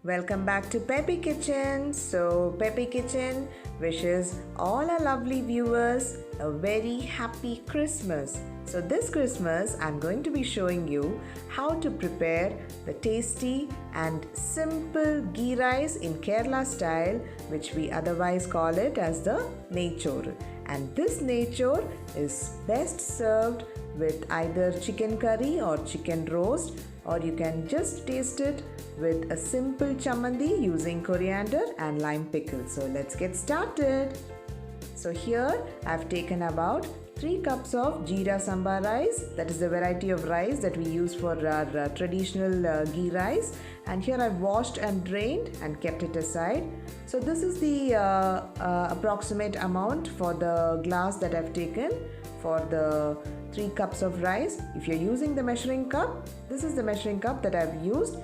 Welcome back to Peppy Kitchen. So, Peppy Kitchen wishes all our lovely viewers a very happy Christmas. So, this Christmas, I'm going to be showing you how to prepare the tasty and simple ghee rice in Kerala style, which we otherwise call it as the Neyi Choru. And this Neyi Choru is best served with either chicken curry or chicken roast, or you can just taste it with a simple chamanthi using coriander and lime pickle. So let's get started. So here I've taken about 3 cups of JEERA SAMBA rice. That is the variety of rice that we use for our traditional ghee rice. And here I've washed and drained and kept it aside. So this is the approximate amount for the glass that I've taken for the 3 cups of rice. If you're using the measuring cup, this is the measuring cup that I've used.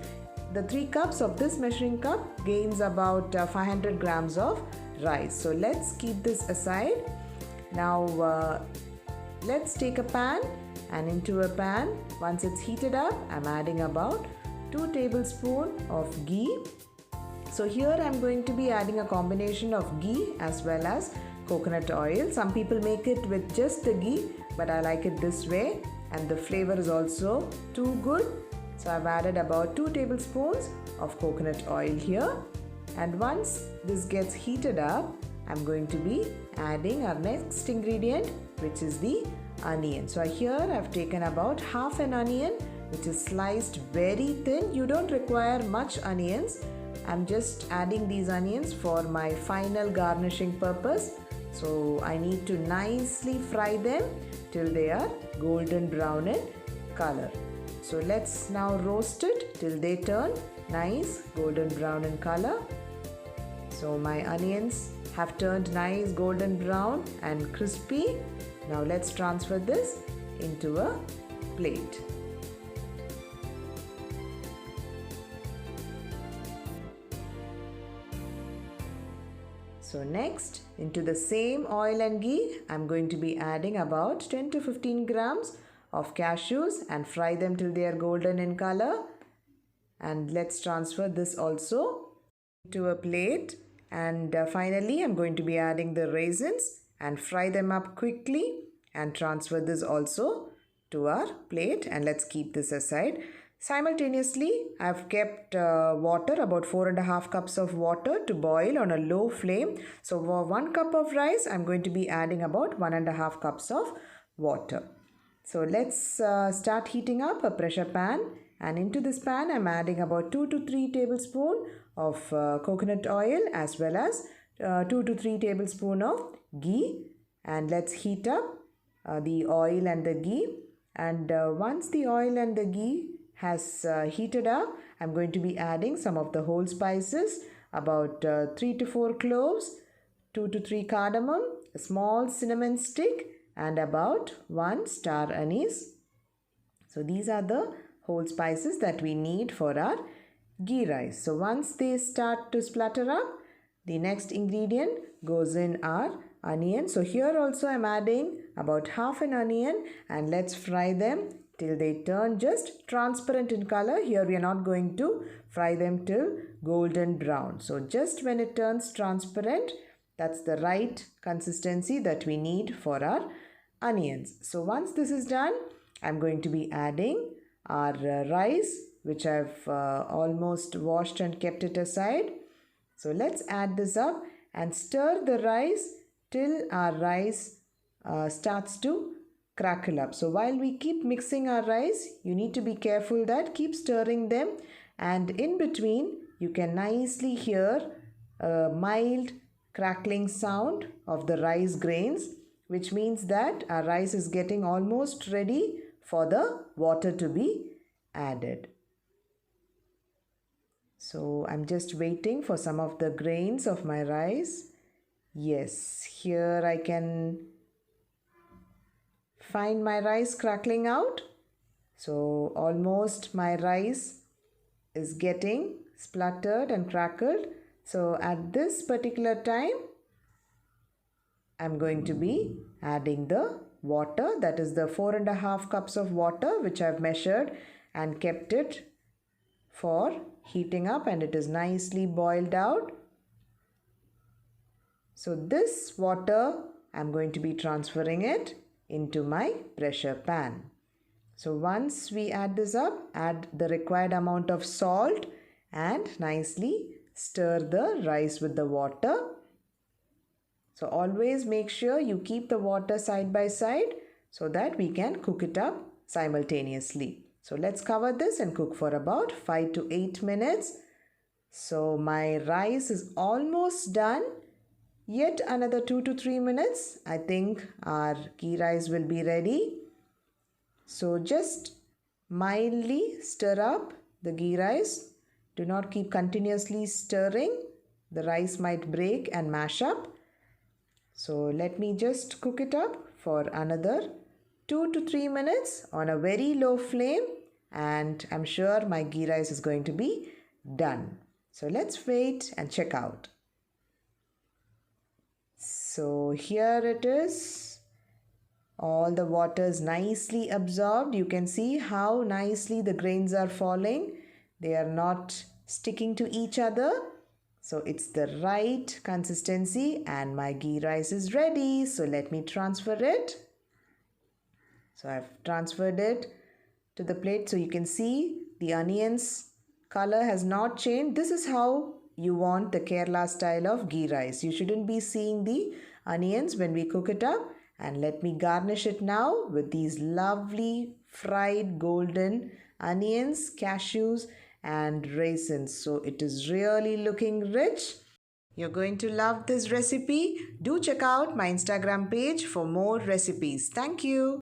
The 3 cups of this measuring cup gains about 500 grams of rice. So let's keep this aside. Now let's take a pan, and into a pan, once it's heated up, I'm adding about 2 tablespoons of ghee. So here I'm going to be adding a combination of ghee as well as coconut oil. Some people make it with just the ghee, but I like it this way, and the flavor is also too good. So I've added about 2 tablespoons of coconut oil here, and once this gets heated up, I'm going to be adding our next ingredient, which is the onion. So here I've taken about half an onion, which is sliced very thin. You don't require much onions. I'm just adding these onions for my final garnishing purpose. So I need to nicely fry them till they are golden brown in color. So let's now roast it till they turn nice golden brown in color. So my onions have turned nice golden brown and crispy. Now let's transfer this into a plate. So next, into the same oil and ghee, I'm going to be adding about 10 to 15 grams of cashews and fry them till they are golden in color. And let's transfer this also to a plate. And finally, I'm going to be adding the raisins and fry them up quickly and transfer this also to our plate. And let's keep this aside. Simultaneously, I've kept water, about 4.5 cups of water to boil on a low flame. So for 1 cup of rice, I'm going to be adding about 1.5 cups of water. So let's start heating up a pressure pan, and into this pan I'm adding about 2 to 3 tablespoons of coconut oil as well as 2 to 3 tablespoons of ghee, and let's heat up the oil and the ghee. And once the oil and the ghee has heated up, I'm going to be adding some of the whole spices, about 3 to 4 cloves, 2 to 3 cardamom, a small cinnamon stick, and about 1 star anise. So these are the whole spices that we need for our ghee rice. So once they start to splatter up, the next ingredient goes in our onion. So here also I'm adding about half an onion, and let's fry them till they turn just transparent in color. Here we are not going to fry them till golden brown. So just when it turns transparent, that's the right consistency that we need for our onions. So once this is done, I'm going to be adding our rice, which I've almost washed and kept it aside. So let's add this up and stir the rice till our rice starts to crackle up. So while we keep mixing our rice, you need to be careful that keep stirring them, and in between you can nicely hear a mild crackling sound of the rice grains, which means that our rice is getting almost ready for the water to be added. So I'm just waiting for some of the grains of my rice. Yes, here I can find my rice crackling out. So almost my rice is getting spluttered and crackled. So at this particular time, I'm going to be adding the water, that is the 4.5 cups of water which I've measured and kept it for heating up and it is nicely boiled out. So this water, I'm going to be transferring it into my pressure pan. So once we add this up, add the required amount of salt and nicely stir the rice with the water. So always make sure you keep the water side by side so that we can cook it up simultaneously. So let's cover this and cook for about 5 to 8 minutes. So my rice is almost done. Yet another 2 to 3 minutes. I think our ghee rice will be ready. So just mildly stir up the ghee rice. Do not keep continuously stirring. The rice might break and mash up. So let me just cook it up for another 2 to 3 minutes on a very low flame, and I'm sure my ghee rice is going to be done. So let's wait and check out. So here it is. All the water is nicely absorbed. You can see how nicely the grains are falling. They are not sticking to each other. So it's the right consistency and my ghee rice is ready. So let me transfer it. So I've transferred it to the plate. So you can see the onions color has not changed. This is how you want the Kerala style of ghee rice. You shouldn't be seeing the onions when we cook it up. And let me garnish it now with these lovely fried golden onions, cashews and raisins. So it is really looking rich. You're going to love this recipe. Do check out my Instagram page for more recipes. Thank you.